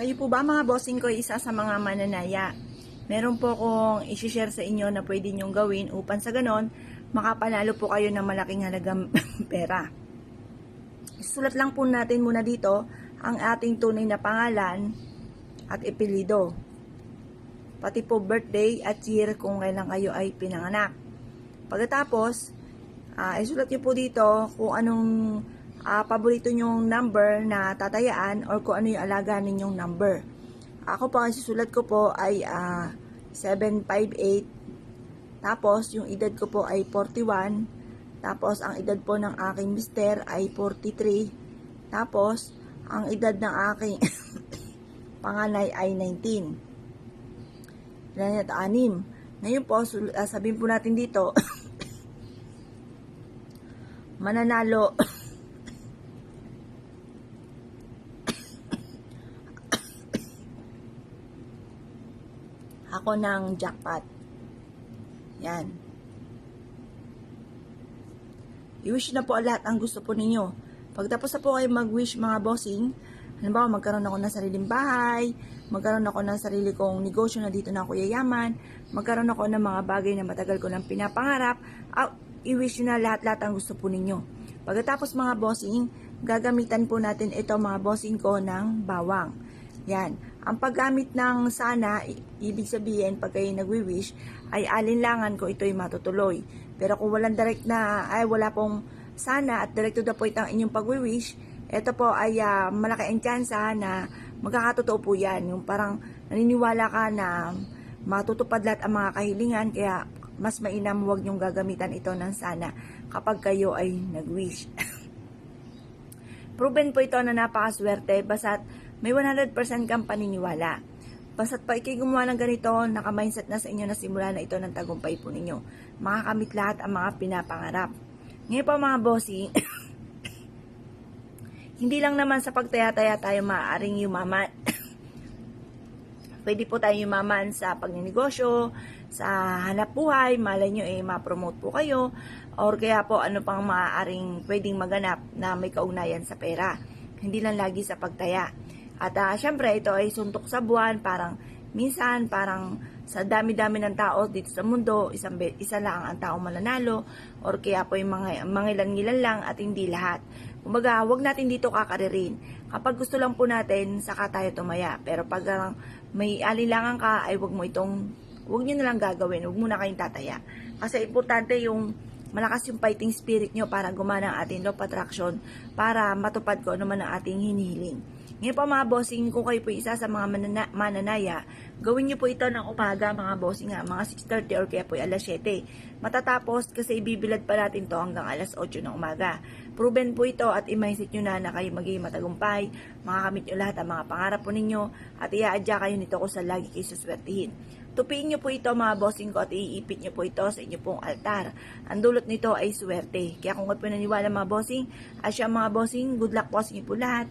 Kayo po ba mga bossing ko isa sa mga mananaya? Meron po akong isi-share sa inyo na pwede nyong gawin upang sa ganon, makapanalo po kayo ng malaking halagang pera. Isulat lang po natin muna dito ang ating tunay na pangalan at epelido. Pati po birthday at year kung kailan kayo ay pinanganak. Pagkatapos, isulat nyo po dito kung anong paborito nyong number na tatayaan or kung ano yung alaga ninyong number. Ako po, ang susulat ko po ay 758. Tapos, yung edad ko po ay 41. Tapos, ang edad po ng aking mister ay 43. Tapos, ang edad ng aking panganay ay 19. Ilan at 6. Ngayon po, sabihin po natin dito, mananalo ako ng jackpot. Yan. I-wish na po lahat ang gusto po ninyo. Pagtapos na po kayo mag-wish mga bossing, halimbawa magkaroon ako ng sariling bahay, magkaroon ako ng sarili kong negosyo na dito na ako yayaman, magkaroon ako ng mga bagay na matagal ko nang pinapangarap, i-wish na lahat ang gusto po ninyo. Pagkatapos mga bossing, gagamitan po natin ito mga bossing ko ng bawang. Yan. Ang paggamit ng sana, ibig sabihin pag kayo nagwi-wish, ay alinlangan ko ito'y matutuloy. Pero kung walang direct na, wala pong sana at direct to the point ang inyong pagwi-wish, ito po ay malaki ang tsansa na magkakatotoo po yan. Yung parang naniniwala ka na matutupad lahat ang mga kahilingan, kaya mas mainam huwag nyong gagamitan ito ng sana kapag kayo ay nag-wish. Proven po ito na napakaswerte, basta't may 100% kang paniniwala. Basta't pa ikay gumawa ng ganito, naka-mindset na sa inyo na simula na ito ng tagumpay po ninyo. Makakamit lahat ang mga pinapangarap. Ngayon po mga bossing, hindi lang naman sa pagtaya-taya tayo maaaring yumaman. Pwede po tayo yumaman sa pagninegosyo, sa hanap buhay, malay nyo ma-promote po kayo, or kaya po ano pang maaaring pwedeng maganap na may kaugnayan sa pera. Hindi lang lagi sa pagtaya. At syempre, ito ay suntok sa buwan, parang minsan, parang sa dami-dami ng tao dito sa mundo, isa lang ang tao mananalo, or kaya po yung mga ilan-ilan lang at hindi lahat. Kumbaga, wag natin dito kakaririn. Kapag gusto lang po natin, saka tayo tumaya. Pero pag may alilangan ka, ay wag nyo na lang gagawin, wag mo na kayong tataya. Kasi importante yung malakas yung fighting spirit nyo para gumana ang ating law of attraction, para matupad ko ano man ang ating hinihiling. Ngayon po mga bossing, kung kayo po isa sa mga mananaya, gawin nyo po ito ng umaga mga bossing mga 6:30 or kaya po alas 7. Matatapos kasi ibibilad pa natin to hanggang alas 8 ng umaga. Proven po ito at i-mindset nyo na kayo magiging matagumpay, makakamit nyo lahat ang mga pangarap po ninyo at i-aadya kayo nito kung saan lagi kayo suswertihin. Tupiin nyo po ito mga bossing ko at iipit nyo po ito sa inyo pong altar. Ang dulot nito ay swerte. Kaya kung kayo po naniwala mga bossing, at siya mga bossing, good luck po sa inyo po lahat.